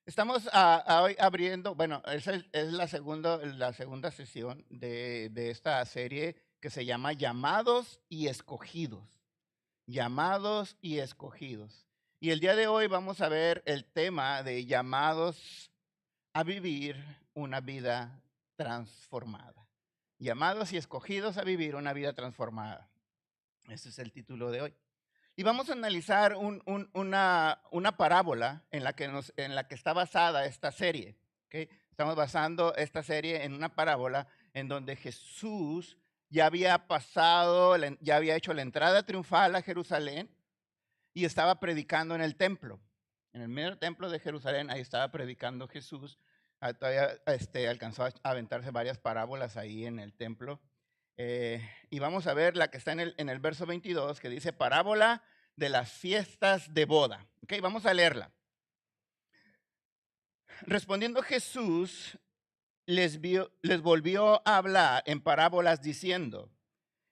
Estamos hoy abriendo, bueno, es la segunda sesión de esta serie que se llama Llamados y Escogidos. Llamados y Escogidos. Y el día de hoy vamos a ver el tema de llamados a vivir una vida transformada. Llamados y escogidos a vivir una vida transformada. Ese es el título de hoy. Y vamos a analizar una parábola en la que está basada esta serie. ¿Ok? Estamos basando esta serie en una parábola en donde Jesús ya había pasado, ya había hecho la entrada triunfal a Jerusalén y estaba predicando en el templo. En el medio templo de Jerusalén, ahí estaba predicando Jesús. Todavía alcanzó a aventarse varias parábolas ahí en el templo. Y vamos a ver la que está en el verso 22, que dice parábola de las fiestas de boda. Ok, vamos a leerla. Respondiendo Jesús, les volvió a hablar en parábolas diciendo,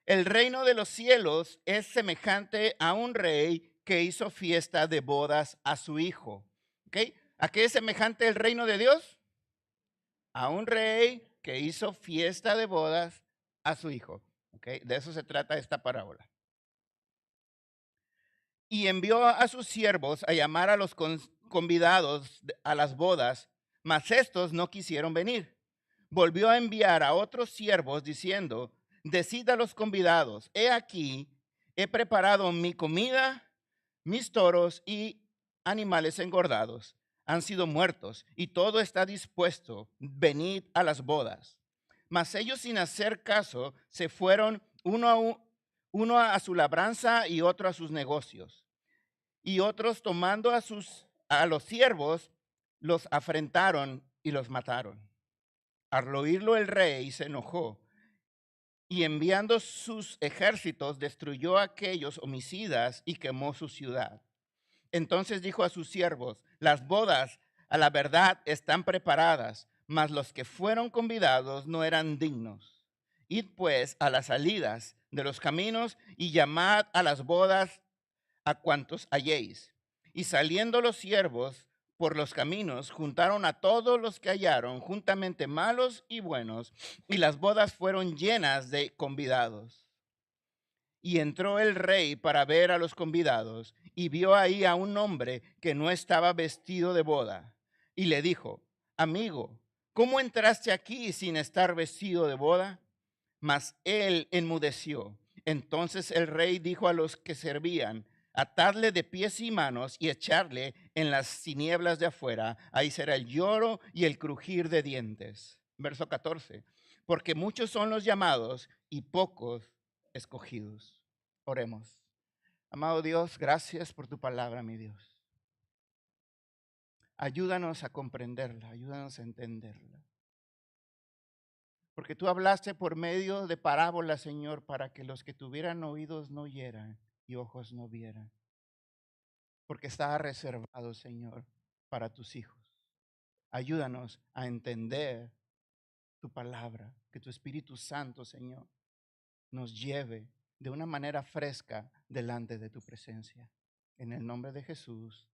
el reino de los cielos es semejante a un rey que hizo fiesta de bodas a su hijo. ¿Ok? ¿A qué es semejante el reino de Dios? A un rey que hizo fiesta de bodas a su hijo. ¿Ok? De eso se trata esta parábola. Y envió a sus siervos a llamar a los convidados a las bodas, mas estos no quisieron venir. Volvió a enviar a otros siervos diciendo, decid a los convidados, he aquí, he preparado mi comida, mis toros y animales engordados han sido muertos y todo está dispuesto, venid a las bodas. Mas ellos sin hacer caso se fueron uno a su labranza y otro a sus negocios. Y otros tomando a los siervos los afrentaron y los mataron. Al oírlo el rey se enojó y enviando sus ejércitos destruyó a aquellos homicidas y quemó su ciudad. Entonces dijo a sus siervos, las bodas a la verdad están preparadas, mas los que fueron convidados no eran dignos. Id pues a las salidas de los caminos y llamad a las bodas a cuantos halléis. Y saliendo los siervos por los caminos, juntaron a todos los que hallaron, juntamente malos y buenos, y las bodas fueron llenas de convidados. Y entró el rey para ver a los convidados, y vio ahí a un hombre que no estaba vestido de boda, y le dijo, amigo, ¿cómo entraste aquí sin estar vestido de boda? Mas él enmudeció. Entonces el rey dijo a los que servían, atadle de pies y manos y echarle en las tinieblas de afuera. Ahí será el lloro y el crujir de dientes. Verso 14. Porque muchos son los llamados y pocos escogidos. Oremos. Amado Dios, gracias por tu palabra, mi Dios. Ayúdanos a comprenderla, ayúdanos a entenderla. Porque tú hablaste por medio de parábolas, Señor, para que los que tuvieran oídos no oyeran y ojos no vieran. Porque está reservado, Señor, para tus hijos. Ayúdanos a entender tu palabra, que tu Espíritu Santo, Señor, nos lleve de una manera fresca delante de tu presencia. En el nombre de Jesús.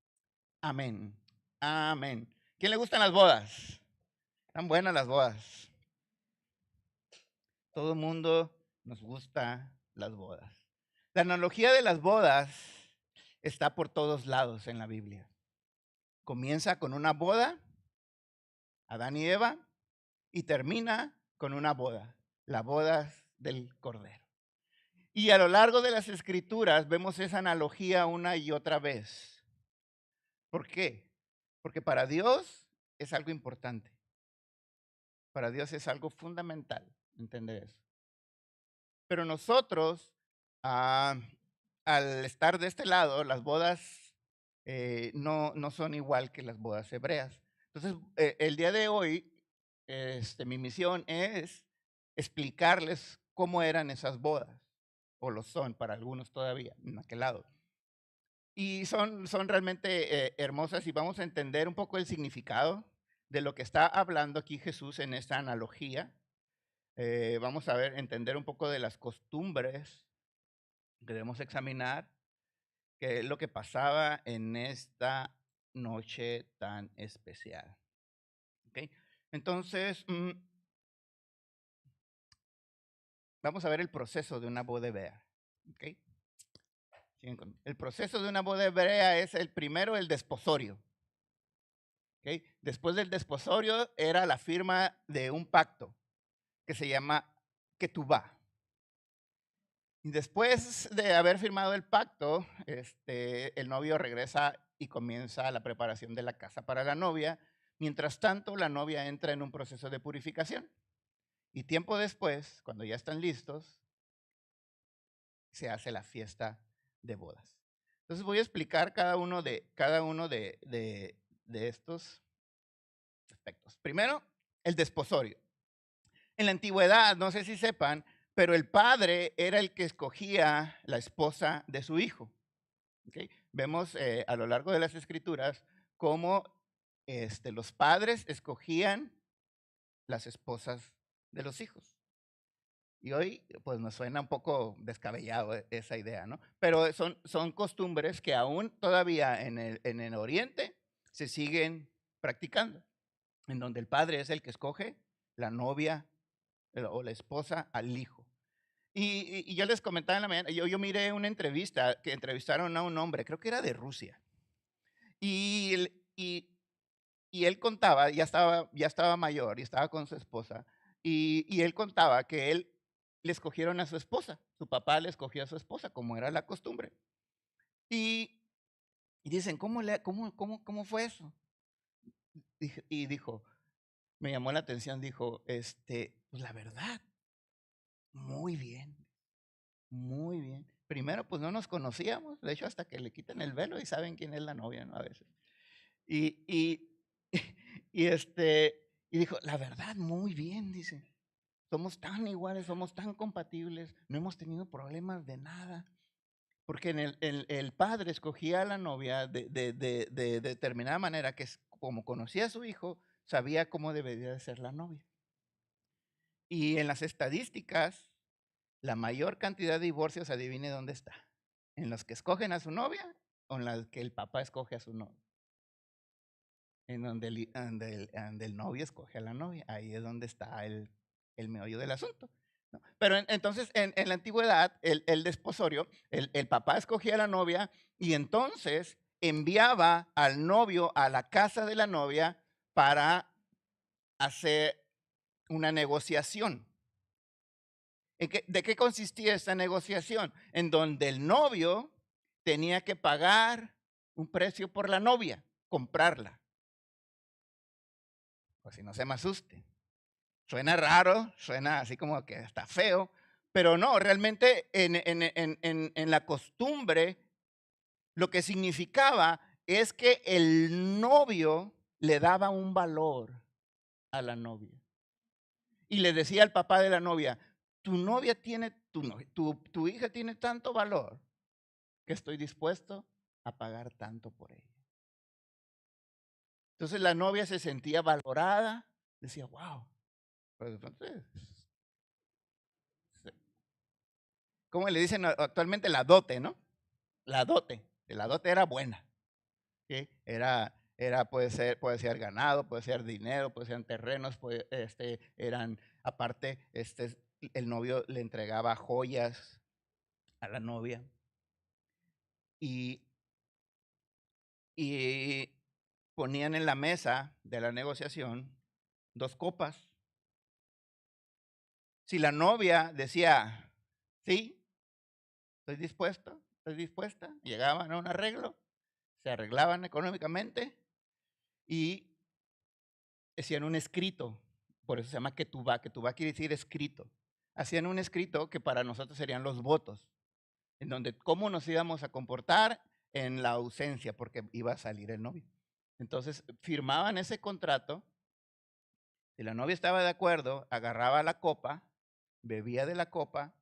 Amén. Amén. ¿Quién le gustan las bodas? Están buenas las bodas. Todo el mundo nos gusta las bodas. La analogía de las bodas está por todos lados en la Biblia. Comienza con una boda, Adán y Eva, y termina con una boda, la boda del Cordero. Y a lo largo de las escrituras vemos esa analogía una y otra vez. ¿Por qué? Porque para Dios es algo importante. Para Dios es algo fundamental entender eso. Pero nosotros, ah, al estar de este lado, las bodas no son igual que las bodas hebreas. Entonces, el día de hoy, mi misión es explicarles cómo eran esas bodas, o lo son para algunos todavía, en aquel lado. Y son realmente hermosas y vamos a entender un poco el significado de lo que está hablando aquí Jesús en esta analogía. Vamos a entender un poco de las costumbres que debemos examinar, qué es lo que pasaba en esta noche tan especial. ¿Okay? Entonces, vamos a ver el proceso de una boda hebrea. ¿Okay? El proceso de una boda hebrea es el primero, el desposorio. ¿Okay? Después del desposorio era la firma de un pacto que se llama ketubá. Y después de haber firmado el pacto, el novio regresa y comienza la preparación de la casa para la novia. Mientras tanto, la novia entra en un proceso de purificación. Y tiempo después, cuando ya están listos, se hace la fiesta de bodas. Entonces voy a explicar cada uno de estos aspectos. Primero, el desposorio. En la antigüedad, no sé si sepan, pero el padre era el que escogía la esposa de su hijo. ¿Okay? Vemos a lo largo de las escrituras cómo los padres escogían las esposas de los hijos. Y hoy, pues nos suena un poco descabellado esa idea, ¿no? Pero son costumbres que aún todavía en el Oriente se siguen practicando, en donde el padre es el que escoge la novia o la esposa al hijo. Y yo les comentaba en la mañana, yo miré una entrevista que entrevistaron a un hombre, creo que era de Rusia, y él contaba, ya estaba mayor y estaba con su esposa, y él contaba que él le escogieron a su esposa, su papá le escogió a su esposa, como era la costumbre. Y, y dicen, ¿cómo fue eso? Y dijo, me llamó la atención, dijo, pues la verdad, muy bien, muy bien. Primero, pues no nos conocíamos, de hecho, hasta que le quitan el velo y saben quién es la novia, ¿no? A veces. Y, y, y, y dijo, la verdad, muy bien, dice. Somos tan iguales, somos tan compatibles, no hemos tenido problemas de nada. Porque el padre escogía a la novia de determinada manera, que es como conocía a su hijo, sabía cómo debería de ser la novia. Y en las estadísticas, la mayor cantidad de divorcios, adivine dónde está. En los que escogen a su novia o en los que el papá escoge a su novia. En donde el novio escoge a la novia. Ahí es donde está el meollo del asunto, ¿no? Pero entonces, en la antigüedad, el desposorio, el papá escogía a la novia y entonces enviaba al novio a la casa de la novia para hacer una negociación. ¿De qué consistía esta negociación? En donde el novio tenía que pagar un precio por la novia, comprarla. O si no se me asuste. Suena raro, suena así como que está feo, pero no, realmente en la costumbre lo que significaba es que el novio le daba un valor a la novia. Y le decía al papá de la novia, tu novia tiene, tu hija tiene tanto valor que estoy dispuesto a pagar tanto por ella. Entonces la novia se sentía valorada, decía, wow. Pues entonces, ¿cómo le dicen actualmente? La dote, ¿no? La dote. La dote era buena. ¿Sí? Puede ser ganado, puede ser dinero, puede ser terrenos, aparte, el novio le entregaba joyas a la novia. Y, y ponían en la mesa de la negociación 2 copas. Si la novia decía, sí, estoy dispuesta, llegaban a un arreglo, se arreglaban económicamente y hacían un escrito, por eso se llama ketubá quiere decir escrito. Hacían un escrito que para nosotros serían los votos, en donde cómo nos íbamos a comportar en la ausencia, porque iba a salir el novio. Entonces firmaban ese contrato, si la novia estaba de acuerdo, agarraba la copa, bebía de la copa,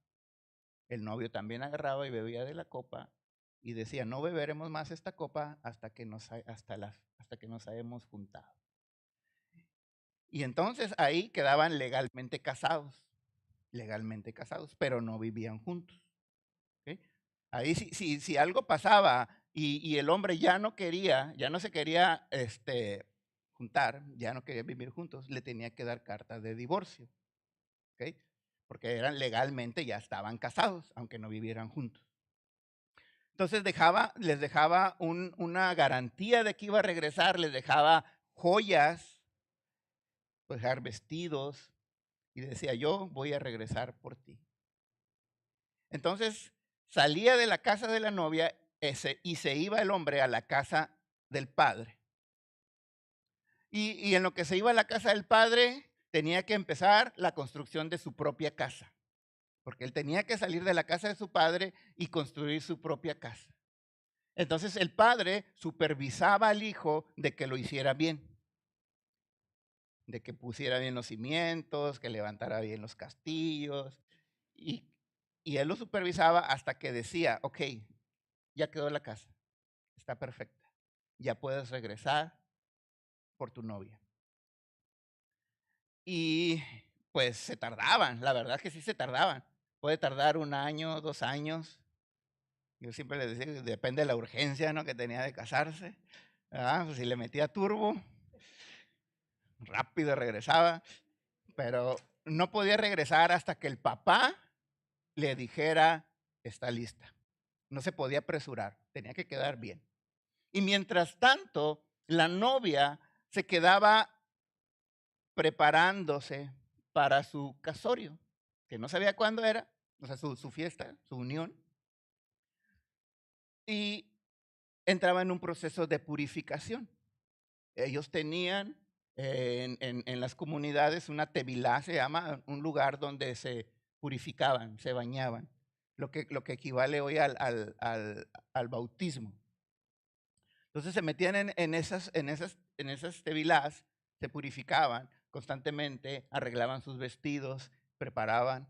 el novio también agarraba y bebía de la copa y decía, no beberemos más esta copa hasta que nos hayamos juntado. Y entonces ahí quedaban legalmente casados, pero no vivían juntos. ¿Okay? Ahí si algo pasaba y el hombre ya no quería, ya no se quería juntar, ya no quería vivir juntos, le tenía que dar carta de divorcio, ¿ok? Porque eran legalmente, ya estaban casados, aunque no vivieran juntos. Entonces les dejaba una garantía de que iba a regresar, les dejaba joyas, pues dejar vestidos, y decía, yo voy a regresar por ti. Entonces salía de la casa de la novia y se iba el hombre a la casa del padre. Y en lo que se iba a la casa del padre, tenía que empezar la construcción de su propia casa, porque él tenía que salir de la casa de su padre y construir su propia casa. Entonces el padre supervisaba al hijo de que lo hiciera bien, de que pusiera bien los cimientos, que levantara bien los castillos, y, y él lo supervisaba hasta que decía, ok, ya quedó la casa, está perfecta, ya puedes regresar por tu novia. Y pues se tardaban, la verdad que sí se tardaban. Puede tardar 1 año, 2 años. Yo siempre les decía, depende de la urgencia, ¿no?, que tenía de casarse. Pues si le metía turbo, rápido regresaba, pero no podía regresar hasta que el papá le dijera, está lista. No se podía apresurar, tenía que quedar bien. Y mientras tanto, la novia se quedaba preparándose para su casorio, que no sabía cuándo era, o sea, su fiesta, su unión, y entraba en un proceso de purificación. Ellos tenían en las comunidades una tevilá, se llama, un lugar donde se purificaban, se bañaban, lo que equivale hoy al bautismo. Entonces se metían en esas tevilás, se purificaban constantemente, arreglaban sus vestidos, preparaban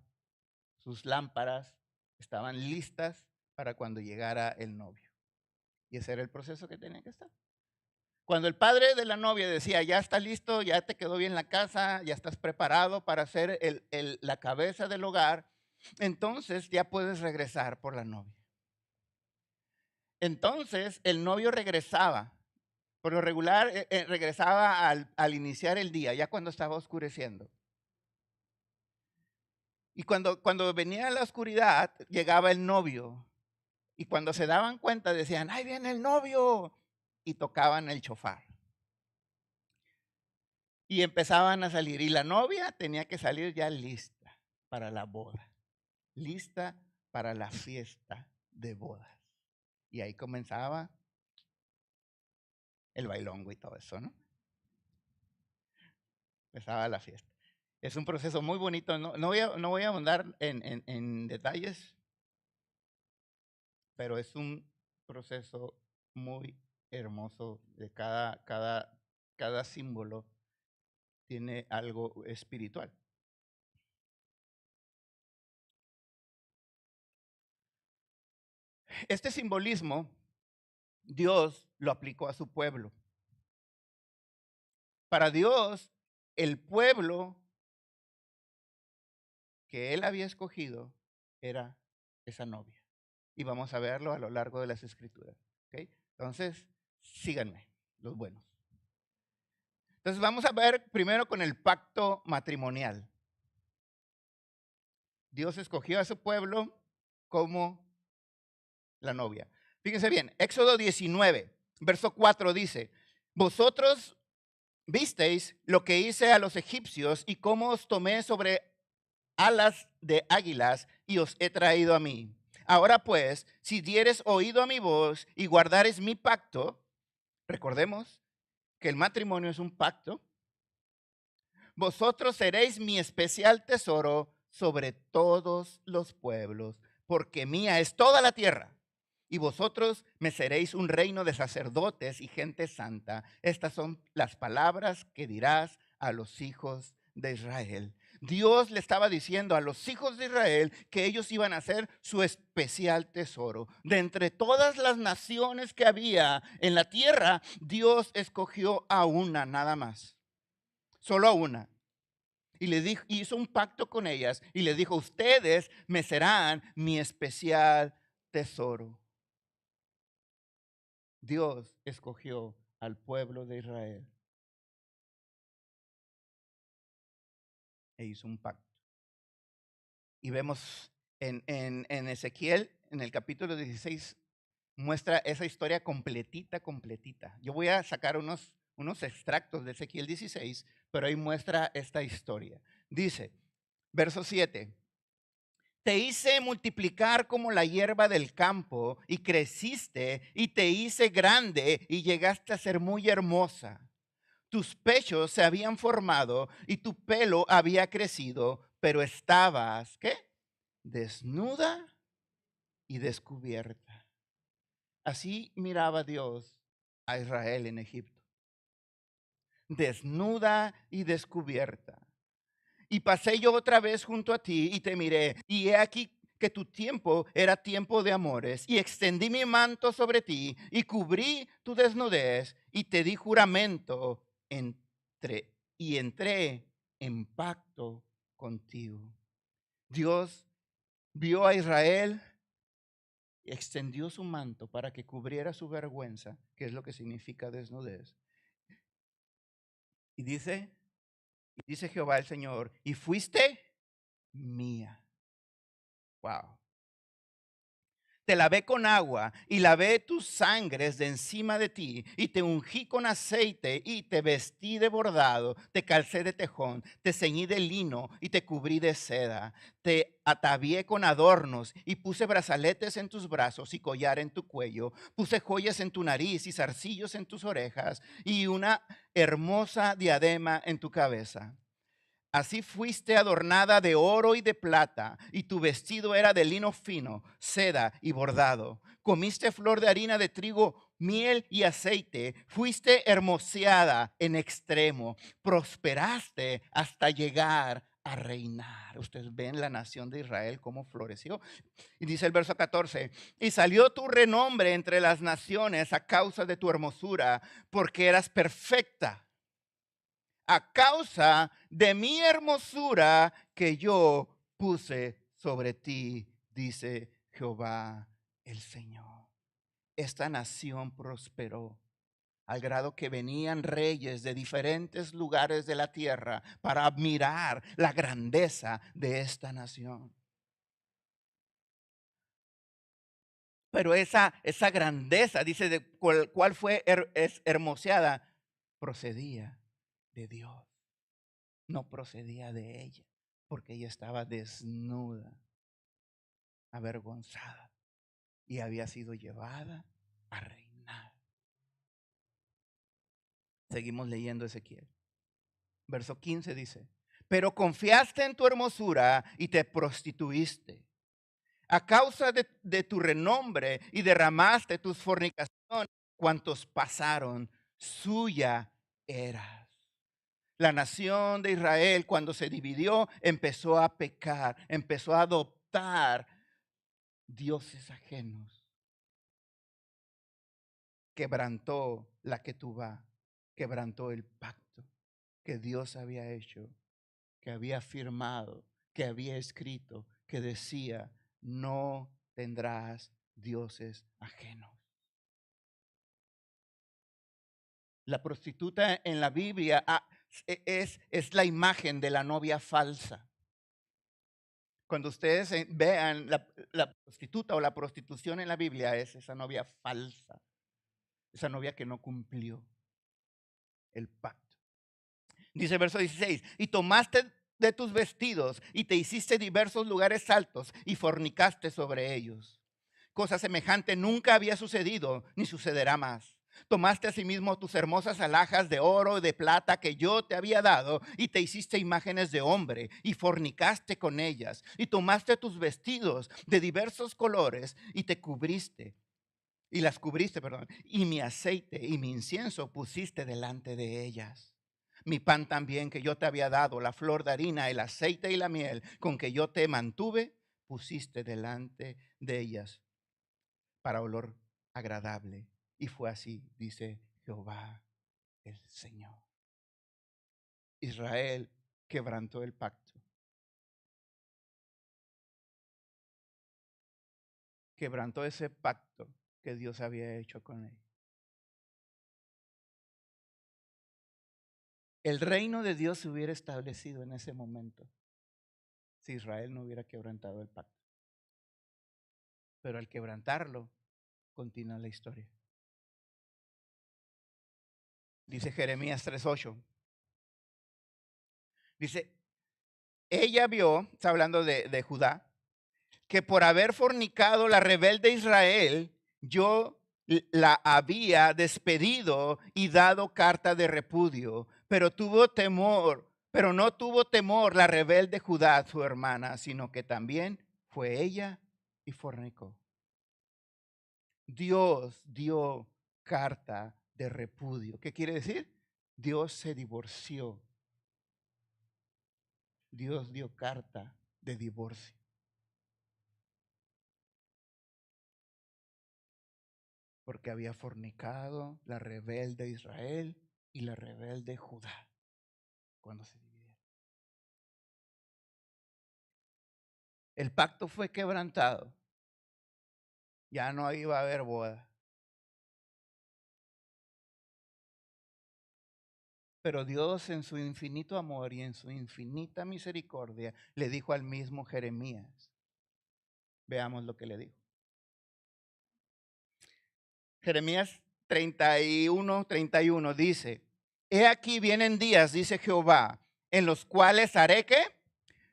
sus lámparas, estaban listas para cuando llegara el novio. Y ese era el proceso que tenía que estar. Cuando el padre de la novia decía, ya está listo, ya te quedó bien la casa, ya estás preparado para ser la cabeza del hogar, entonces ya puedes regresar por la novia. Entonces el novio regresaba. Por lo regular, regresaba al iniciar el día, ya cuando estaba oscureciendo. Y cuando venía la oscuridad, llegaba el novio. Y cuando se daban cuenta, decían, ¡ahí viene el novio! Y tocaban el chofar. Y empezaban a salir. Y la novia tenía que salir ya lista para la boda. Lista para la fiesta de bodas. Y ahí comenzaba el bailongo y todo eso, ¿no? Empezaba la fiesta. Es un proceso muy bonito. No voy a ahondar en detalles, pero es un proceso muy hermoso de cada símbolo tiene algo espiritual. Este simbolismo Dios lo aplicó a su pueblo. Para Dios, el pueblo que él había escogido era esa novia. Y vamos a verlo a lo largo de las escrituras. ¿Okay? Entonces, síganme, los buenos. Entonces vamos a ver primero con el pacto matrimonial. Dios escogió a su pueblo como la novia. Fíjense bien, Éxodo 19, verso 4 dice, vosotros visteis lo que hice a los egipcios y cómo os tomé sobre alas de águilas y os he traído a mí. Ahora pues, si dieres oído a mi voz y guardares mi pacto, recordemos que el matrimonio es un pacto, vosotros seréis mi especial tesoro sobre todos los pueblos, porque mía es toda la tierra. Y vosotros me seréis un reino de sacerdotes y gente santa. Estas son las palabras que dirás a los hijos de Israel. Dios le estaba diciendo a los hijos de Israel que ellos iban a ser su especial tesoro. De entre todas las naciones que había en la tierra, Dios escogió a una nada más. Solo a una. Y le dijo, hizo un pacto con ellas y les dijo, ustedes me serán mi especial tesoro. Dios escogió al pueblo de Israel e hizo un pacto. Y vemos en Ezequiel, en el capítulo 16, muestra esa historia completita, completita. Yo voy a sacar unos extractos de Ezequiel 16, pero ahí muestra esta historia. Dice, verso 7. Te hice multiplicar como la hierba del campo y creciste y te hice grande y llegaste a ser muy hermosa. Tus pechos se habían formado y tu pelo había crecido, pero estabas, ¿qué? Desnuda y descubierta. Así miraba Dios a Israel en Egipto, desnuda y descubierta. Y pasé yo otra vez junto a ti y te miré, y he aquí que tu tiempo era tiempo de amores, y extendí mi manto sobre ti y cubrí tu desnudez y te di juramento y entré en pacto contigo. Dios vio a Israel, extendió su manto para que cubriera su vergüenza, que es lo que significa desnudez. Y dice Jehová el Señor, y fuiste mía. Wow. Te lavé con agua y lavé tus sangres de encima de ti y te ungí con aceite y te vestí de bordado, te calcé de tejón, te ceñí de lino y te cubrí de seda, te atavié con adornos y puse brazaletes en tus brazos y collar en tu cuello, puse joyas en tu nariz y zarcillos en tus orejas y una hermosa diadema en tu cabeza. Así fuiste adornada de oro y de plata, y tu vestido era de lino fino, seda y bordado. Comiste flor de harina de trigo, miel y aceite. Fuiste hermoseada en extremo. Prosperaste hasta llegar a reinar. Ustedes ven la nación de Israel cómo floreció. Y dice el verso 14, y salió tu renombre entre las naciones a causa de tu hermosura, porque eras perfecta a causa de mi hermosura que yo puse sobre ti, dice Jehová el Señor. Esta nación prosperó al grado que venían reyes de diferentes lugares de la tierra para admirar la grandeza de esta nación. Pero esa grandeza, dice, de cuál fue hermoseada, procedía de Dios. No procedía de ella, porque ella estaba desnuda, avergonzada, y había sido llevada a reinar. Seguimos leyendo Ezequiel. Verso 15 dice, pero confiaste en tu hermosura y te prostituiste. A causa de tu renombre y derramaste tus fornicaciones, cuantos pasaron, suya eras. La nación de Israel, cuando se dividió, empezó a pecar, empezó a adoptar dioses ajenos. Quebrantó la Ketubá, quebrantó el pacto que Dios había hecho, que había firmado, que había escrito, que decía, no tendrás dioses ajenos. La prostituta en la Biblia es la imagen de la novia falsa. Cuando ustedes vean la prostituta o la prostitución en la Biblia, es esa novia falsa, esa novia que no cumplió el pacto. Dice el verso 16, y tomaste de tus vestidos y te hiciste diversos lugares altos y fornicaste sobre ellos. Cosa semejante nunca había sucedido ni sucederá más. Tomaste asimismo tus hermosas alhajas de oro y de plata que yo te había dado y te hiciste imágenes de hombre y fornicaste con ellas. Y tomaste tus vestidos de diversos colores y te cubriste y las cubriste, perdón, y mi aceite y mi incienso pusiste delante de ellas. Mi pan también que yo te había dado, la flor de harina, el aceite y la miel con que yo te mantuve, pusiste delante de ellas para olor agradable. Y fue así, dice Jehová el Señor. Israel quebrantó el pacto. Quebrantó ese pacto que Dios había hecho con él. El reino de Dios se hubiera establecido en ese momento si Israel no hubiera quebrantado el pacto. Pero al quebrantarlo, continúa la historia. Dice Jeremías 3:8. Dice, ella vio, está hablando de Judá, que por haber fornicado la rebelde Israel, yo la había despedido y dado carta de repudio, pero no tuvo temor la rebelde Judá, su hermana, sino que también fue ella y fornicó. Dios dio carta de repudio. ¿Qué quiere decir? Dios se divorció. Dios dio carta de divorcio. Porque había fornicado la rebelde Israel y la rebelde Judá cuando se dividieron. El pacto fue quebrantado. Ya no iba a haber boda. Pero Dios en su infinito amor y en su infinita misericordia le dijo al mismo Jeremías. Veamos lo que le dijo. Jeremías 31:31 dice, he aquí vienen días, dice Jehová, en los cuales haré ¿qué?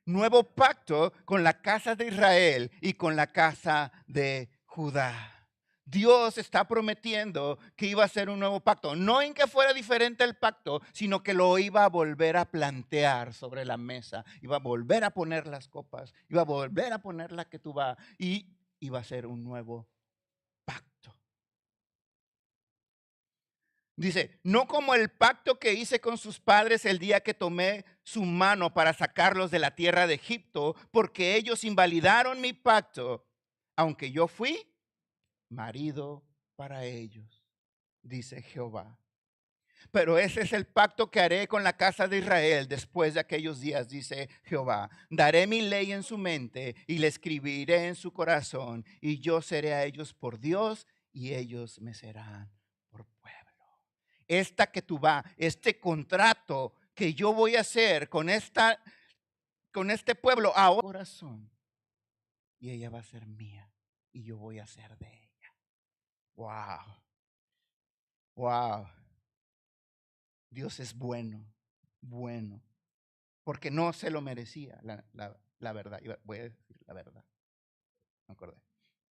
Nuevo pacto con la casa de Israel y con la casa de Judá. Dios está prometiendo que iba a hacer un nuevo pacto. No en que fuera diferente el pacto, sino que lo iba a volver a plantear sobre la mesa. Iba a volver a poner las copas. Iba a volver a poner la ketubá. Y iba a ser un nuevo pacto. Dice, no como el pacto que hice con sus padres el día que tomé su mano para sacarlos de la tierra de Egipto, porque ellos invalidaron mi pacto, aunque yo fui marido para ellos, dice Jehová. Pero ese es el pacto que haré con la casa de Israel después de aquellos días, dice Jehová. Daré mi ley en su mente y la escribiré en su corazón, y yo seré a ellos por Dios y ellos me serán por pueblo. Esta ketubá, este contrato que yo voy a hacer con este pueblo ahora corazón, y ella va a ser mía y yo voy a ser de ella. Wow. Wow. Dios es bueno, bueno, porque no se lo merecía la verdad. Voy a decir la verdad. Me acordé.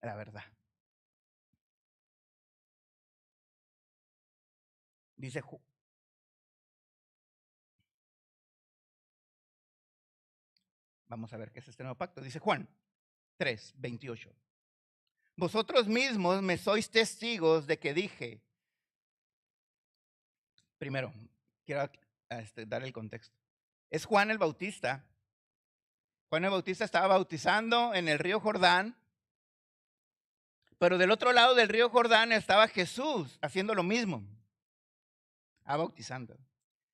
La verdad. Dice vamos a ver qué es este nuevo pacto. Dice Juan 3:28. Vosotros mismos me sois testigos de que dije. Primero, quiero dar el contexto. Es Juan el Bautista. Juan el Bautista estaba bautizando en el río Jordán, pero del otro lado del río Jordán estaba Jesús haciendo lo mismo, bautizando.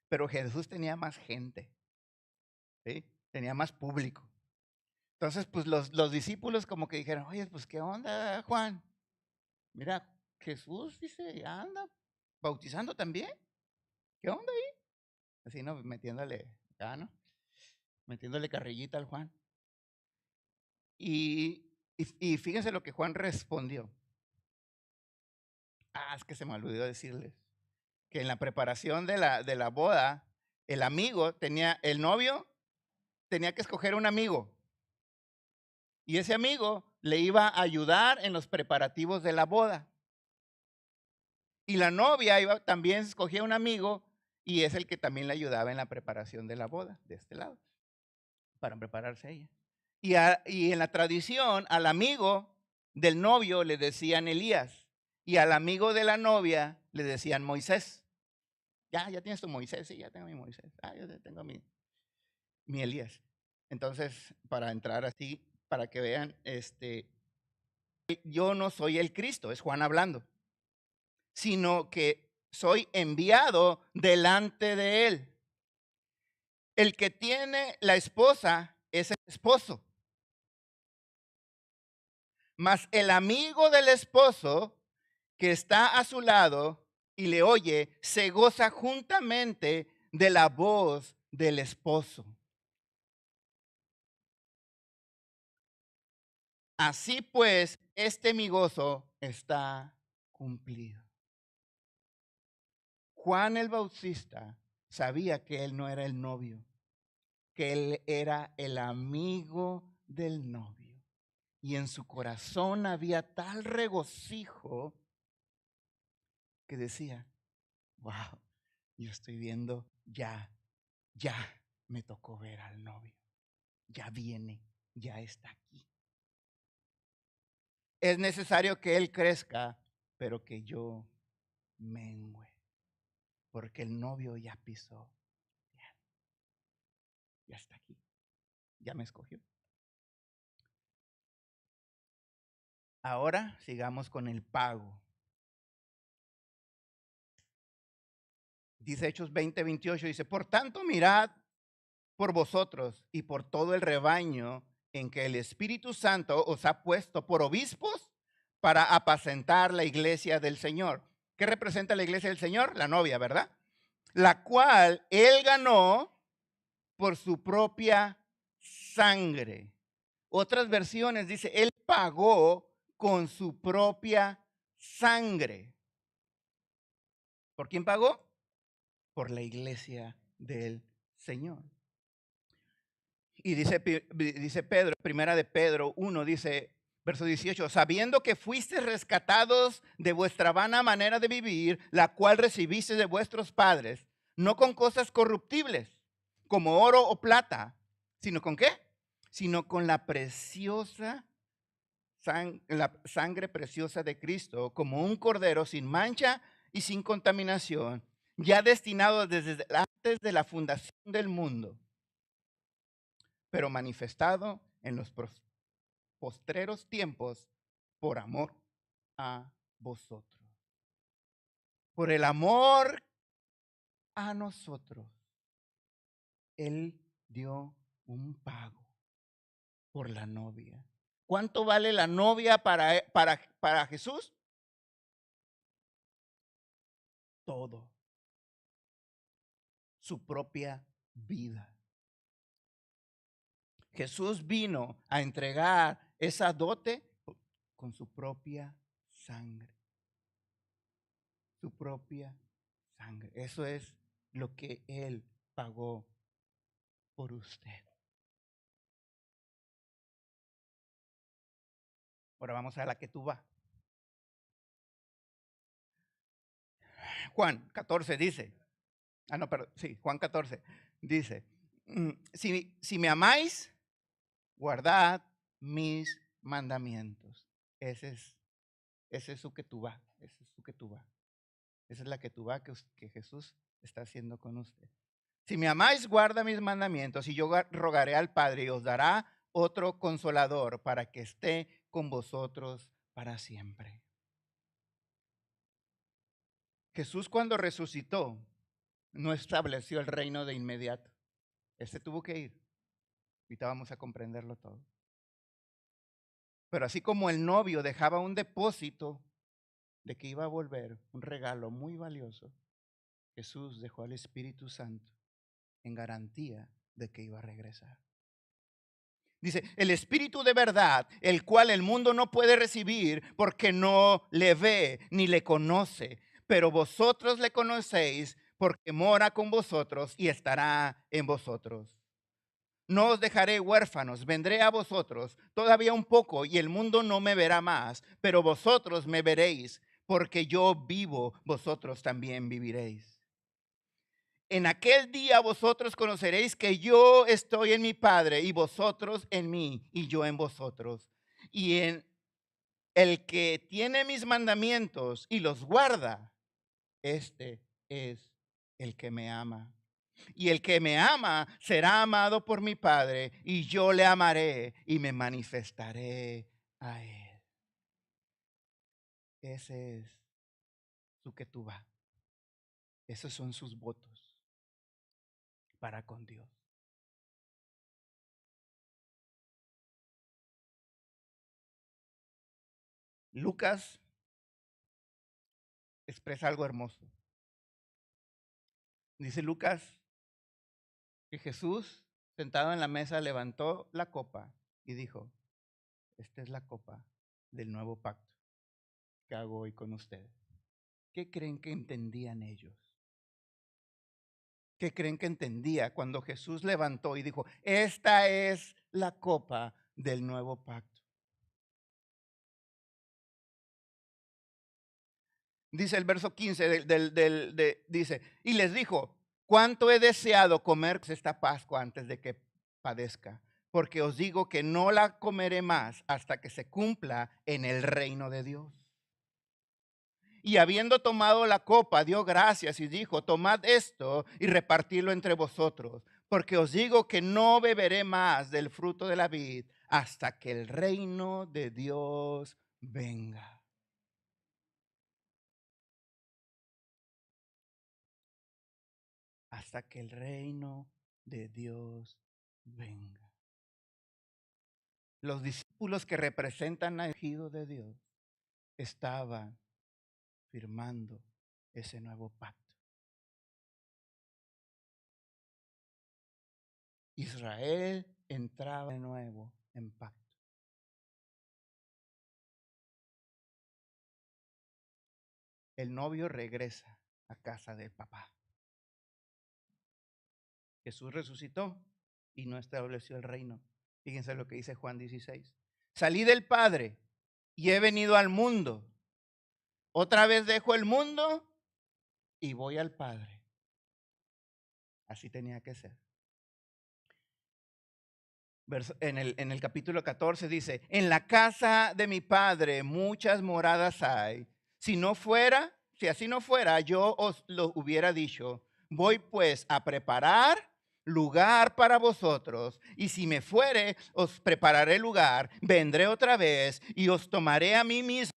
Pero Jesús tenía más gente, ¿sí? Tenía más público. Entonces, pues los discípulos como que dijeron, oye, pues ¿qué onda, Juan? Mira, Jesús dice, ya anda bautizando también. ¿Qué onda ahí? Así, ¿no? Metiéndole, ¿no? Metiéndole carrillita al Juan. Y fíjense lo que Juan respondió. Es que se me olvidó decirles que en la preparación de la boda, el novio tenía que escoger un amigo. Y ese amigo le iba a ayudar en los preparativos de la boda. Y la novia también escogía un amigo y es el que también le ayudaba en la preparación de la boda, de este lado, para prepararse ella. Y en la tradición, al amigo del novio le decían Elías y al amigo de la novia le decían Moisés. Ya tienes tu Moisés, sí, ya tengo mi Moisés. Yo tengo mi Elías. Entonces, para entrar así, para que vean, yo no soy el Cristo, es Juan hablando, sino que soy enviado delante de él. El que tiene la esposa es el esposo. Mas el amigo del esposo que está a su lado y le oye, se goza juntamente de la voz del esposo. Así pues, este mi gozo está cumplido. Juan el Bautista sabía que él no era el novio, que él era el amigo del novio. Y en su corazón había tal regocijo que decía, wow, yo estoy viendo, ya me tocó ver al novio, ya viene, ya está aquí. Es necesario que él crezca, pero que yo mengüe, porque el novio ya pisó, ya está aquí, ya me escogió. Ahora sigamos con el pago. Dice Hechos 20:28, dice, por tanto mirad por vosotros y por todo el rebaño en que el Espíritu Santo os ha puesto por obispos para apacentar la iglesia del Señor. ¿Qué representa la iglesia del Señor? La novia, ¿verdad? La cual él ganó por su propia sangre. Otras versiones dice, él pagó con su propia sangre. ¿Por quién pagó? Por la iglesia del Señor. Y dice Pedro, primera de Pedro 1, dice, verso 18, sabiendo que fuisteis rescatados de vuestra vana manera de vivir, la cual recibiste de vuestros padres, no con cosas corruptibles, como oro o plata, sino con qué? Sino con la preciosa la sangre preciosa de Cristo, como un cordero sin mancha y sin contaminación, ya destinado desde antes de la fundación del mundo, pero manifestado en los postreros tiempos por amor a vosotros. Por el amor a nosotros, Él dio un pago por la novia. ¿Cuánto vale la novia para Jesús? Todo. Su propia vida. Jesús vino a entregar esa dote con su propia sangre. Su propia sangre. Eso es lo que Él pagó por usted. Ahora vamos a la que tú vas. Juan 14 dice, Juan 14 dice, si me amáis, guardad mis mandamientos. Ese es su que tú vas, ese es su que tú vas. Esa es la que tú vas que Jesús está haciendo con usted. Si me amáis, guarda mis mandamientos y yo rogaré al Padre y os dará otro consolador para que esté con vosotros para siempre. Jesús cuando resucitó no estableció el reino de inmediato. Tuvo que ir. Ahorita vamos a comprenderlo todo. Pero así como el novio dejaba un depósito de que iba a volver, un regalo muy valioso, Jesús dejó al Espíritu Santo en garantía de que iba a regresar. Dice, el Espíritu de verdad, el cual el mundo no puede recibir porque no le ve ni le conoce, pero vosotros le conocéis porque mora con vosotros y estará en vosotros. No os dejaré huérfanos, vendré a vosotros todavía un poco y el mundo no me verá más, pero vosotros me veréis, porque yo vivo, vosotros también viviréis. En aquel día vosotros conoceréis que yo estoy en mi Padre y vosotros en mí y yo en vosotros. Y en el que tiene mis mandamientos y los guarda, este es el que me ama. Y el que me ama será amado por mi Padre y yo le amaré y me manifestaré a él. Ese es su que tú vas. Esos son sus votos para con Dios. Lucas expresa algo hermoso. Dice Lucas que Jesús, sentado en la mesa, levantó la copa y dijo: esta es la copa del nuevo pacto que hago hoy con ustedes. ¿Qué creen que entendían ellos? ¿Qué creen que entendía cuando Jesús levantó y dijo: esta es la copa del nuevo pacto? Dice el verso 15, dice, y les dijo: cuánto he deseado comer esta Pascua antes de que padezca, porque os digo que no la comeré más hasta que se cumpla en el reino de Dios. Y habiendo tomado la copa, dio gracias y dijo: tomad esto y repartidlo entre vosotros, porque os digo que no beberé más del fruto de la vid hasta que el reino de Dios venga. Hasta que el reino de Dios venga. Los discípulos que representan al ungido de Dios estaban firmando ese nuevo pacto. Israel entraba de nuevo en pacto. El novio regresa a casa del papá. Jesús resucitó y no estableció el reino. Fíjense lo que dice Juan 16. Salí del Padre y he venido al mundo. Otra vez dejo el mundo y voy al Padre. Así tenía que ser. En el capítulo 14 dice: en la casa de mi Padre muchas moradas hay. Si así no fuera, yo os lo hubiera dicho. Voy pues a preparar lugar para vosotros. Y si me fuere, os prepararé lugar. Vendré otra vez y os tomaré a mí mismo,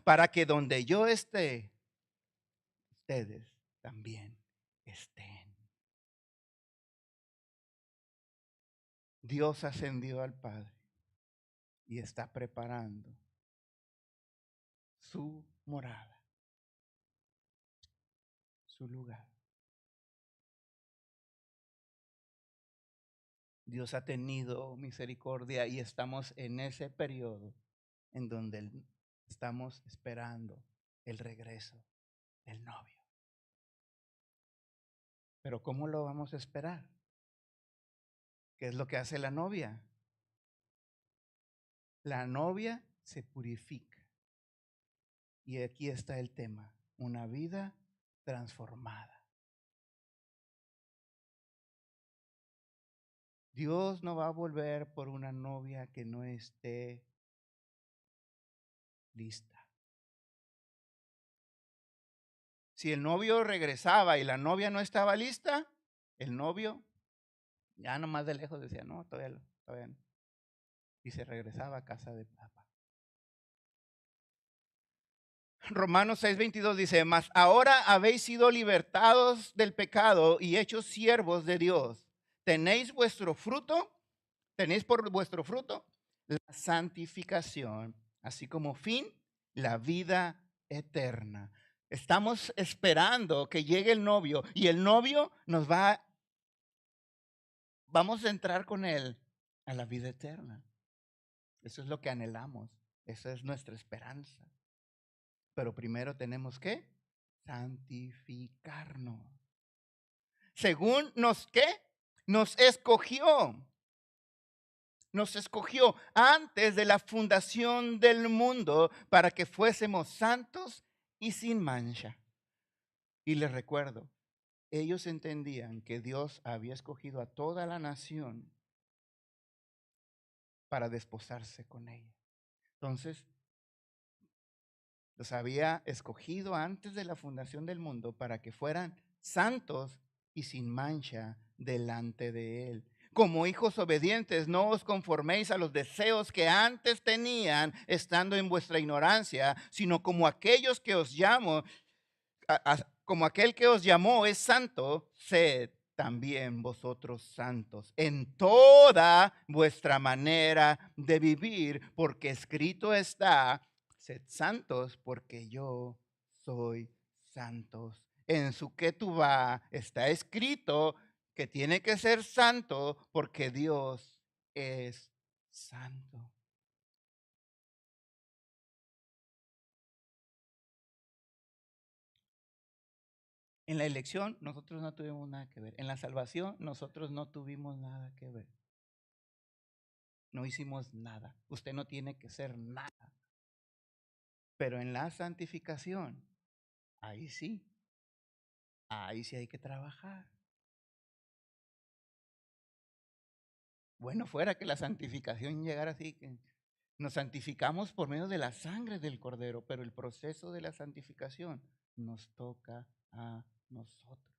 para que donde yo esté, ustedes también estén. Dios ascendió al Padre y está preparando su morada, su lugar. Dios ha tenido misericordia y estamos en ese periodo en donde estamos esperando el regreso del novio. Pero ¿cómo lo vamos a esperar? ¿Qué es lo que hace la novia? La novia se purifica. Y aquí está el tema: una vida transformada. Dios no va a volver por una novia que no esté lista. Si el novio regresaba y la novia no estaba lista, el novio ya nomás de lejos decía: no, todavía no. Y se regresaba a casa de papá. Romanos 6:22 dice: mas ahora habéis sido libertados del pecado y hechos siervos de Dios. Tenéis por vuestro fruto la santificación, así como fin la vida eterna. Estamos esperando que llegue el novio y el novio vamos a entrar con él a la vida eterna. Eso es lo que anhelamos, esa es nuestra esperanza. Pero primero tenemos que santificarnos. Según nos escogió. Nos escogió antes de la fundación del mundo para que fuésemos santos y sin mancha. Y les recuerdo, ellos entendían que Dios había escogido a toda la nación para desposarse con ella. Entonces, los había escogido antes de la fundación del mundo para que fueran santos y sin mancha delante de Él. Como hijos obedientes, no os conforméis a los deseos que antes tenían estando en vuestra ignorancia, sino como aquellos que os llamo, como aquel que os llamó es santo, sed también vosotros santos en toda vuestra manera de vivir, porque escrito está: sed santos porque yo soy santos. En su Ketubá está escrito que tiene que ser santo porque Dios es santo. En la elección nosotros no tuvimos nada que ver. En la salvación nosotros no tuvimos nada que ver. No hicimos nada. Usted no tiene que ser nada. Pero en la santificación, ahí sí hay que trabajar. Bueno, fuera que la santificación llegara así, que nos santificamos por medio de la sangre del Cordero, pero el proceso de la santificación nos toca a nosotros.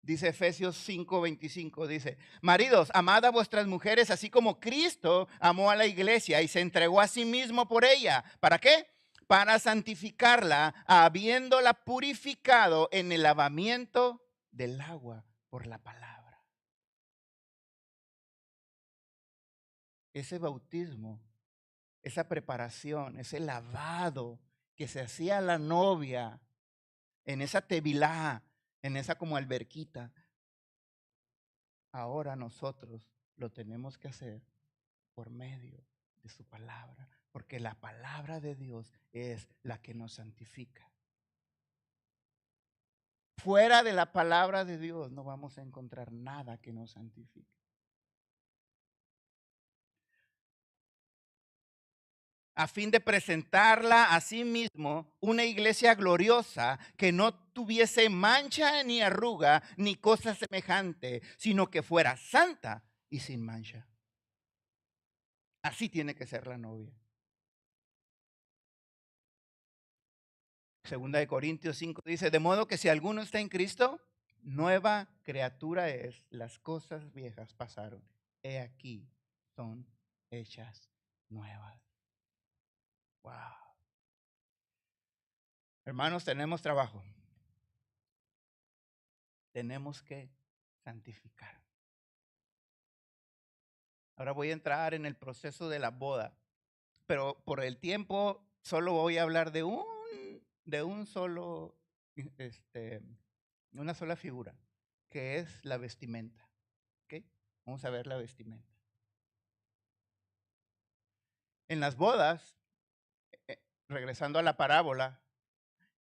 Dice Efesios 5:25, dice, maridos, amad a vuestras mujeres así como Cristo amó a la iglesia y se entregó a sí mismo por ella. ¿Para qué? Para santificarla, habiéndola purificado en el lavamiento del agua por la palabra. Ese bautismo, esa preparación, ese lavado que se hacía a la novia en esa tevilá, en esa como alberquita, ahora nosotros lo tenemos que hacer por medio de su palabra, porque la palabra de Dios es la que nos santifica. Fuera de la palabra de Dios no vamos a encontrar nada que nos santifique. A fin de presentarla a sí mismo una iglesia gloriosa que no tuviese mancha ni arruga ni cosa semejante, sino que fuera santa y sin mancha. Así tiene que ser la novia. Segunda de Corintios 5 dice, de modo que si alguno está en Cristo, nueva criatura es, las cosas viejas pasaron, he aquí, son hechas nuevas. Wow. Hermanos, tenemos trabajo. Tenemos que santificar. Ahora voy a entrar en el proceso de la boda, pero por el tiempo solo voy a hablar de un solo, una sola figura, que es la vestimenta. ¿Ok? Vamos a ver la vestimenta. En las bodas, regresando a la parábola,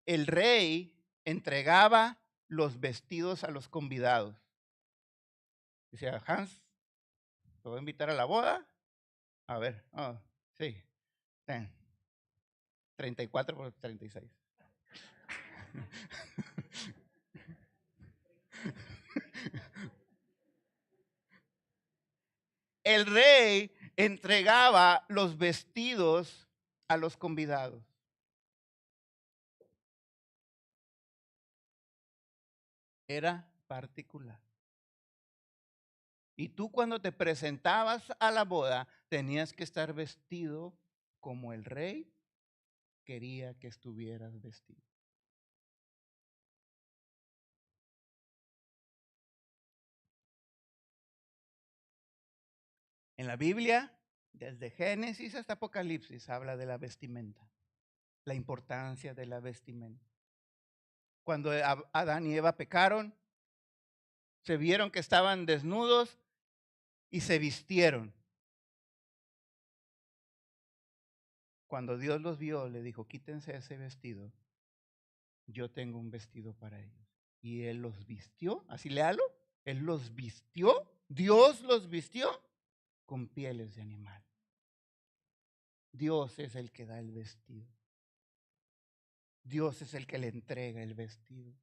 el rey entregaba los vestidos a los convidados. Decía, Hans, ¿te voy a invitar a la boda? A ver, sí, 34 por 36. El rey entregaba los vestidos a los convidados. Era particular. Y tú cuando te presentabas a la boda tenías que estar vestido como el rey quería que estuvieras vestido. En la Biblia, desde Génesis hasta Apocalipsis, habla de la vestimenta, la importancia de la vestimenta. Cuando Adán y Eva pecaron, se vieron que estaban desnudos y se vistieron. Cuando Dios los vio, le dijo, quítense ese vestido, yo tengo un vestido para ellos. Y Él los vistió, así léalo, Él los vistió, Dios los vistió con pieles de animal. Dios es el que da el vestido. Dios es el que le entrega el vestido.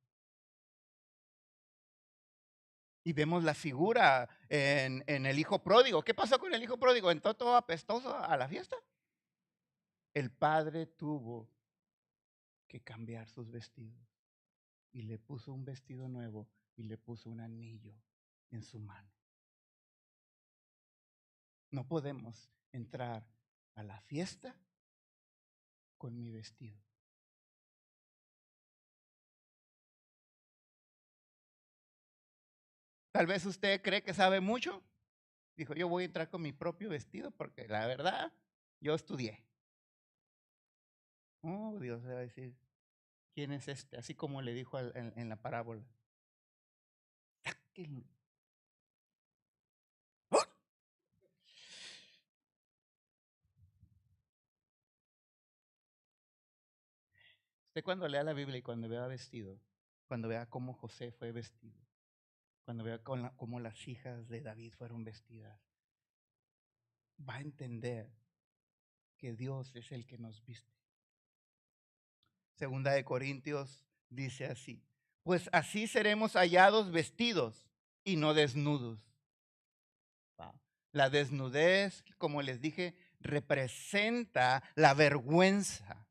Y vemos la figura en el hijo pródigo. ¿Qué pasó con el hijo pródigo? ¿Entró todo apestoso a la fiesta? El padre tuvo que cambiar sus vestidos y le puso un vestido nuevo y le puso un anillo en su mano. No podemos entrar a la fiesta con mi vestido. Tal vez usted cree que sabe mucho. Dijo, yo voy a entrar con mi propio vestido porque la verdad, yo estudié. Oh, Dios va a decir, ¿quién es este? Así como le dijo en la parábola. Sáquenlo. ¡Oh! Usted cuando lea la Biblia y cuando vea vestido, cuando vea cómo José fue vestido, cuando vea cómo las hijas de David fueron vestidas, va a entender que Dios es el que nos viste. Segunda de Corintios dice así: pues así seremos hallados vestidos y no desnudos. La desnudez, como les dije, representa la vergüenza.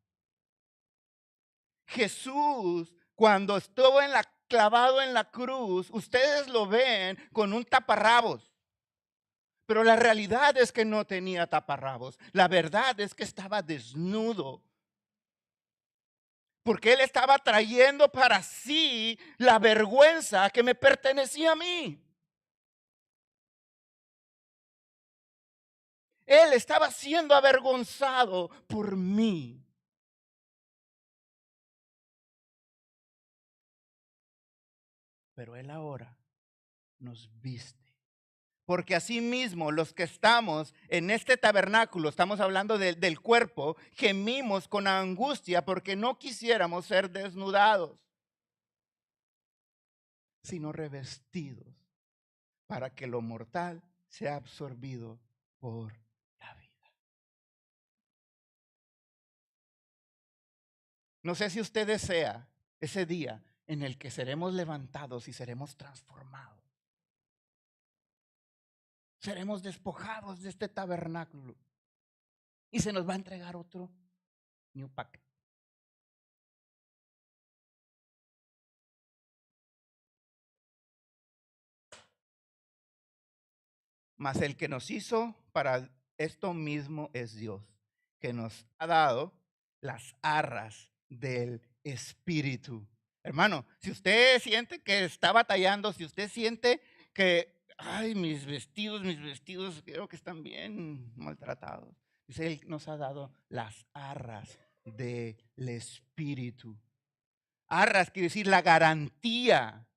Jesús, cuando estuvo clavado en la cruz, ustedes lo ven con un taparrabos. Pero la realidad es que no tenía taparrabos. La verdad es que estaba desnudo. Porque Él estaba trayendo para sí la vergüenza que me pertenecía a mí. Él estaba siendo avergonzado por mí. Pero Él ahora nos viste. Porque asimismo los que estamos en este tabernáculo, estamos hablando del cuerpo, gemimos con angustia porque no quisiéramos ser desnudados, sino revestidos para que lo mortal sea absorbido por la vida. No sé si usted desea ese día en el que seremos levantados y seremos transformados. Seremos despojados de este tabernáculo y se nos va a entregar otro new pack. Mas el que nos hizo para esto mismo es Dios, que nos ha dado las arras del Espíritu. Hermano, si usted siente que está batallando, si usted siente que, ay, mis vestidos, creo que están bien maltratados. Dice, Él nos ha dado las arras del Espíritu. Arras quiere decir la garantía.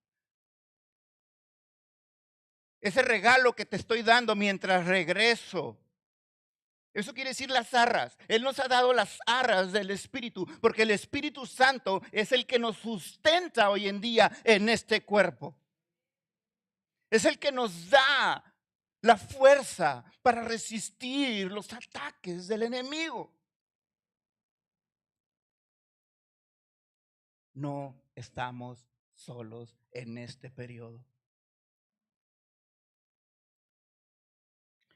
Ese regalo que te estoy dando mientras regreso. Eso quiere decir las arras. Él nos ha dado las arras del Espíritu, porque el Espíritu Santo es el que nos sustenta hoy en día en este cuerpo. Es el que nos da la fuerza para resistir los ataques del enemigo. No estamos solos en este periodo.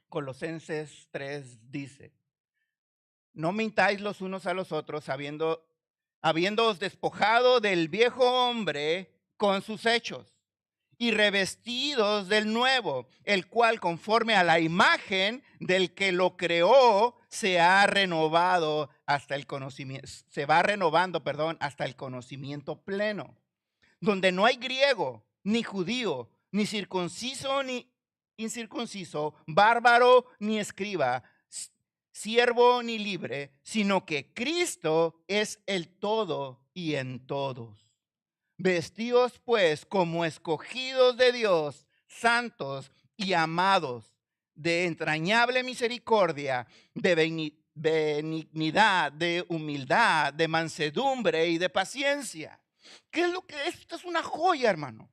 Colosenses 3 dice: no mintáis los unos a los otros, habiéndoos despojado del viejo hombre con sus hechos y revestidos del nuevo, el cual conforme a la imagen del que lo creó se ha renovado hasta el conocimiento, se va renovando, hasta el conocimiento pleno, donde no hay griego ni judío, ni circunciso ni incircunciso, bárbaro ni escriba, siervo ni libre, sino que Cristo es el todo y en todos. Vestíos pues como escogidos de Dios, santos y amados, de entrañable misericordia, de benignidad, de humildad, de mansedumbre y de paciencia. ¿Qué es lo que es? Esto es una joya, hermano.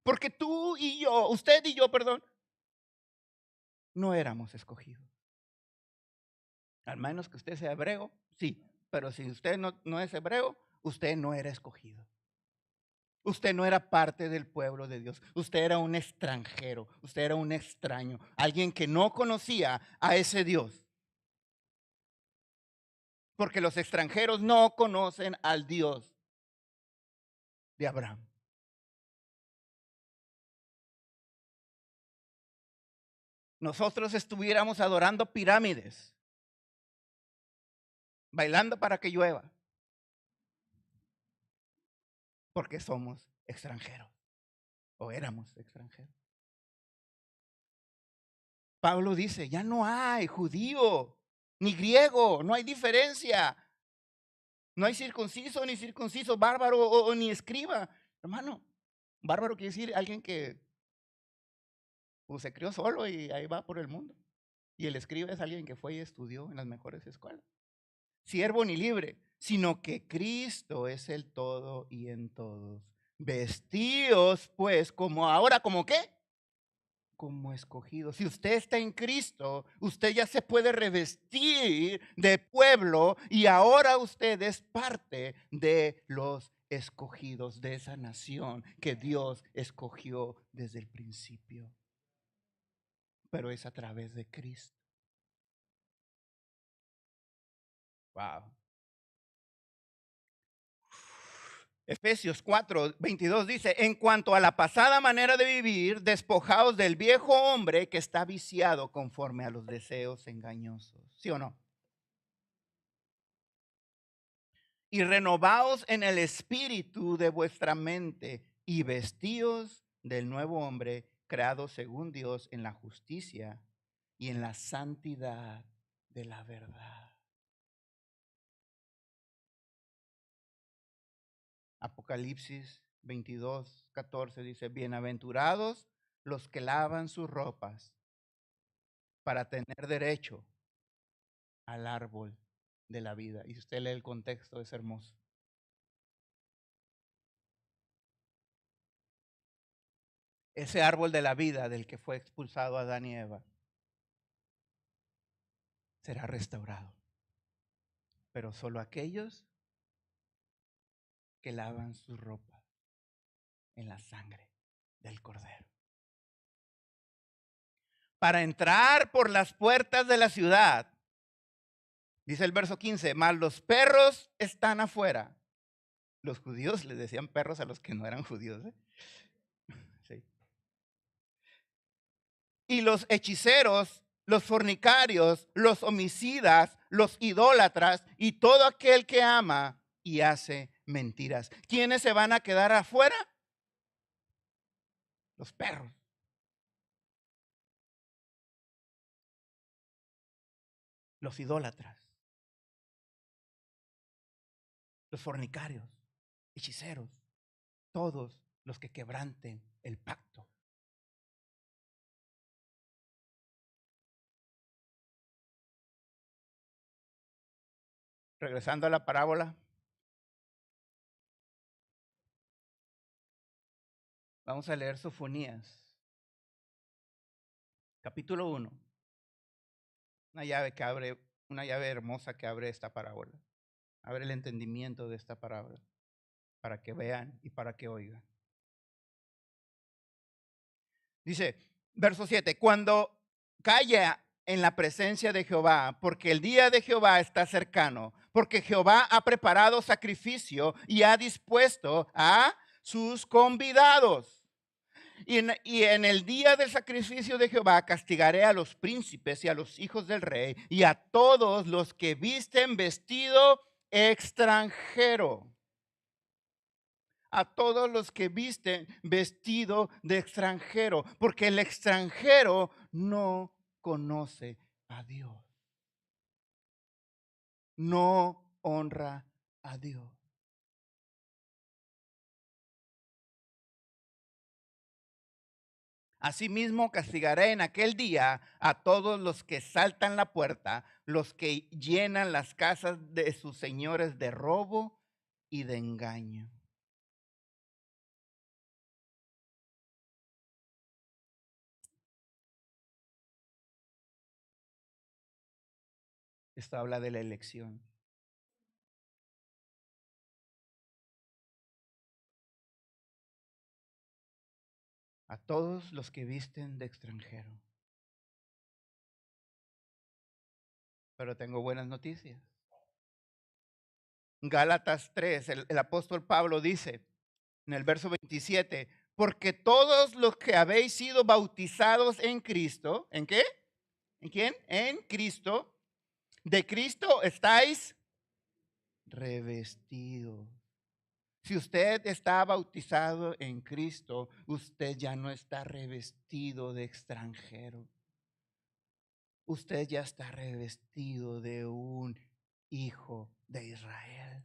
Porque tú y yo, usted y yo, perdón, no éramos escogidos. Al menos que usted sea hebreo, sí. Pero si usted no es hebreo, usted no era escogido. Usted no era parte del pueblo de Dios. Usted era un extranjero. Usted era un extraño. Alguien que no conocía a ese Dios. Porque los extranjeros no conocen al Dios de Abraham. Nosotros estuviéramos adorando pirámides, bailando para que llueva, porque somos extranjeros o éramos extranjeros. Pablo dice, ya no hay judío ni griego, no hay diferencia. No hay circunciso ni circunciso, bárbaro o ni escriba. Hermano, bárbaro quiere decir alguien que pues, se crió solo y ahí va por el mundo. Y el escriba es alguien que fue y estudió en las mejores escuelas. Siervo ni libre, sino que Cristo es el todo y en todos. Vestíos pues como ahora, ¿como qué? Como escogidos. Si usted está en Cristo, usted ya se puede revestir de pueblo y ahora usted es parte de los escogidos de esa nación que Dios escogió desde el principio. Pero es a través de Cristo. Wow. Efesios 4:22 dice, en cuanto a la pasada manera de vivir, despojaos del viejo hombre que está viciado conforme a los deseos engañosos. ¿Sí o no? Y renovaos en el espíritu de vuestra mente y vestíos del nuevo hombre creado según Dios en la justicia y en la santidad de la verdad. Apocalipsis 22:14 dice, bienaventurados los que lavan sus ropas para tener derecho al árbol de la vida. Y si usted lee el contexto, es hermoso. Ese árbol de la vida del que fue expulsado Adán y Eva será restaurado. Pero solo aquellos que lavan sus ropas en la sangre del Cordero. Para entrar por las puertas de la ciudad, dice el verso 15, mas los perros están afuera. Los judíos les decían perros a los que no eran judíos. Sí. Y los hechiceros, los fornicarios, los homicidas, los idólatras y todo aquel que ama y hace mentiras. ¿Quiénes se van a quedar afuera? Los perros. Los idólatras, los fornicarios, hechiceros, todos los que quebranten el pacto. Regresando a la parábola, vamos a leer Sofonías, capítulo 1. Una llave que abre, una llave hermosa que abre esta parábola. Abre el entendimiento de esta parábola para que vean y para que oigan. Dice, verso 7, cuando calla en la presencia de Jehová, porque el día de Jehová está cercano, porque Jehová ha preparado sacrificio y ha dispuesto a sus convidados. Y en el día del sacrificio de Jehová castigaré a los príncipes y a los hijos del rey y a todos los que visten vestido extranjero. A todos los que visten vestido de extranjero, porque el extranjero no conoce a Dios. No honra a Dios. Asimismo castigaré en aquel día a todos los que saltan la puerta, los que llenan las casas de sus señores de robo y de engaño. Esto habla de la elección. A todos los que visten de extranjero. Pero tengo buenas noticias. Gálatas 3, el apóstol Pablo dice en el verso 27, porque todos los que habéis sido bautizados en Cristo, ¿en qué? ¿En quién? En Cristo. De Cristo estáis revestidos. Si usted está bautizado en Cristo, usted ya no está revestido de extranjero. Usted ya está revestido de un hijo de Israel.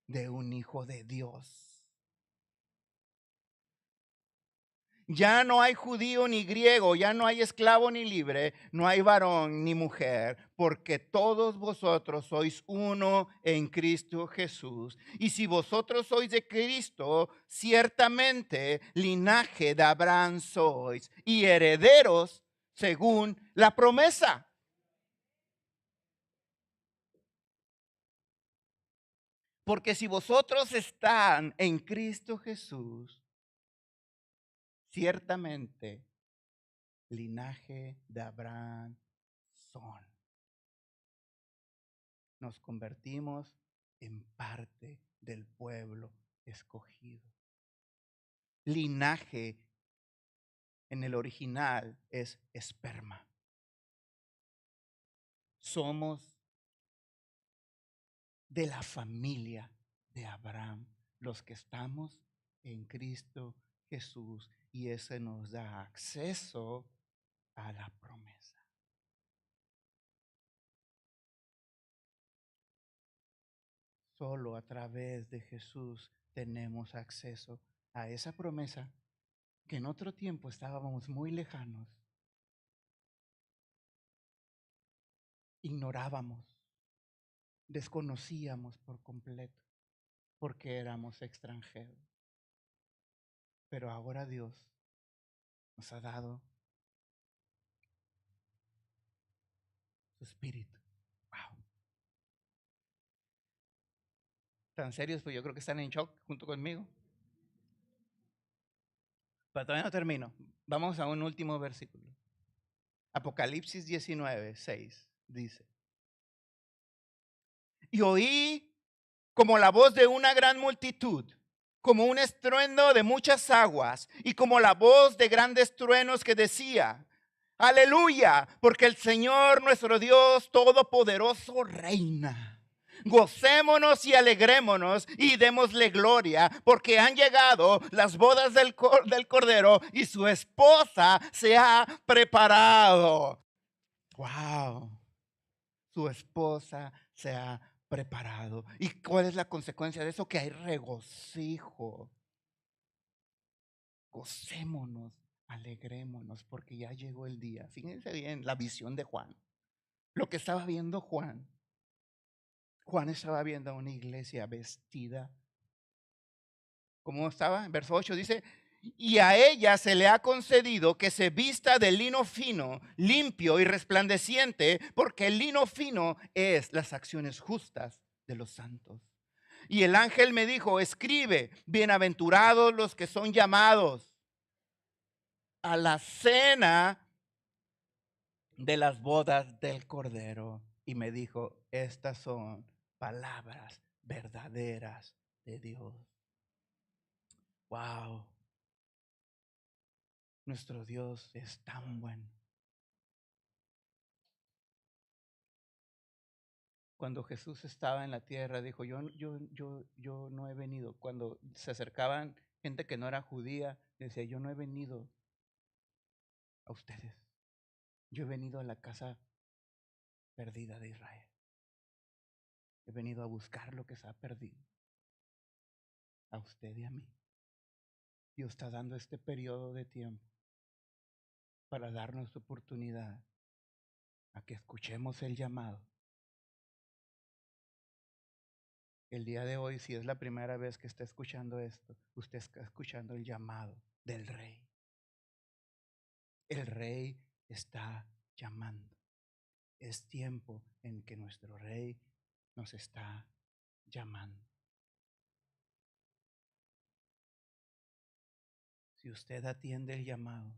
de un hijo de Dios. Ya no hay judío ni griego, ya no hay esclavo ni libre, no hay varón ni mujer, porque todos vosotros sois uno en Cristo Jesús. Y si vosotros sois de Cristo, ciertamente linaje de Abraham sois y herederos según la promesa. Porque si vosotros están en Cristo Jesús, ciertamente linaje de Abraham son. Nos convertimos en parte del pueblo escogido. Linaje en el original es esperma. Somos de la familia de Abraham, los que estamos en Cristo Jesús, y ese nos da acceso a la promesa. Solo a través de Jesús tenemos acceso a esa promesa que en otro tiempo estábamos muy lejanos, ignorábamos, desconocíamos por completo, porque éramos extranjeros. Pero ahora Dios nos ha dado su espíritu. Wow. Tan serios, pues yo creo que están en shock junto conmigo. Pero todavía no termino. Vamos a un último versículo. Apocalipsis 19:6 dice: y oí como la voz de una gran multitud, como un estruendo de muchas aguas, y como la voz de grandes truenos que decía: aleluya, porque el Señor nuestro Dios Todopoderoso reina. Gocémonos y alegrémonos y démosle gloria, porque han llegado las bodas del Cordero y su esposa se ha preparado. Wow, su esposa se ha preparado. ¿Y cuál es la consecuencia de eso? Que hay regocijo. Gocémonos, alegrémonos, porque ya llegó el día. Fíjense bien la visión de Juan. Lo que estaba viendo Juan. Juan estaba viendo a una iglesia vestida. ¿Cómo estaba? En verso 8 dice: y a ella se le ha concedido que se vista de lino fino, limpio y resplandeciente, porque el lino fino es las acciones justas de los santos. Y el ángel me dijo: escribe, bienaventurados los que son llamados a la cena de las bodas del Cordero. Y me dijo: estas son palabras verdaderas de Dios. Wow, nuestro Dios es tan bueno. Cuando Jesús estaba en la tierra, dijo: yo no he venido. Cuando se acercaban gente que no era judía, decía: yo no he venido a ustedes. Yo he venido a la casa perdida de Israel. He venido a buscar lo que se ha perdido. A usted y a mí. Dios está dando este periodo de tiempo para darnos oportunidad a que escuchemos el llamado. El día de hoy, si es la primera vez que está escuchando esto, usted está escuchando el llamado del Rey. El Rey está llamando. Es tiempo en que nuestro Rey nos está llamando. Si usted atiende el llamado,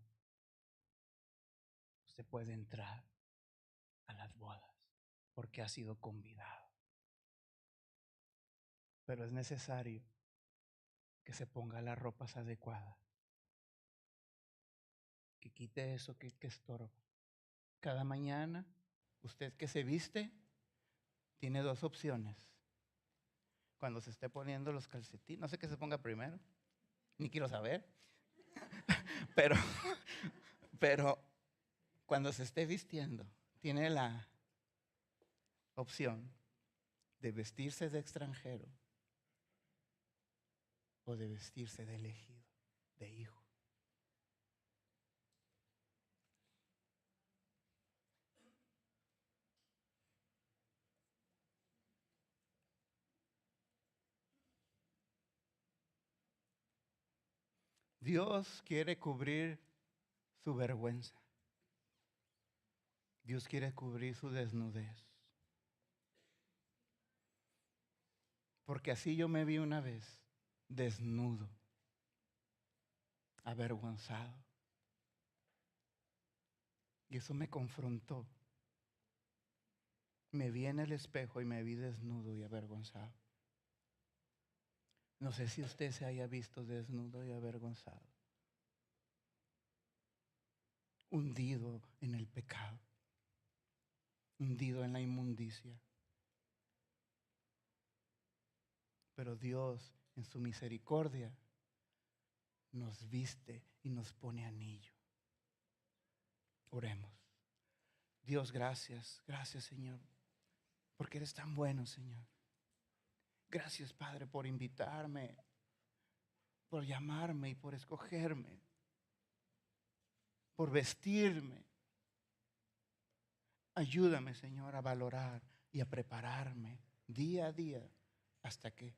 usted puede entrar a las bodas porque ha sido convidado. Pero es necesario que se ponga las ropas adecuadas, que quite eso que estorba. Cada mañana, usted que se viste, tiene dos opciones. Cuando se esté poniendo los calcetines, no sé qué se ponga primero, ni quiero saber, pero, pero cuando se esté vistiendo, tiene la opción de vestirse de extranjero o de vestirse de elegido, de hijo. Dios quiere cubrir su vergüenza. Dios quiere cubrir su desnudez. Porque así yo me vi una vez, desnudo, avergonzado. Y eso me confrontó. Me vi en el espejo y me vi desnudo y avergonzado. No sé si usted se haya visto desnudo y avergonzado, hundido en el pecado, hundido en la inmundicia. Pero Dios, en su misericordia, nos viste y nos pone anillo. Oremos. Dios, gracias, gracias, Señor, porque eres tan bueno, Señor. Gracias, Padre, por invitarme, por llamarme y por escogerme, por vestirme. Ayúdame, Señor, a valorar y a prepararme día a día hasta que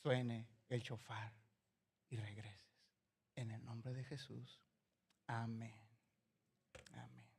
suene el shofar y regreses. En el nombre de Jesús. Amén. Amén.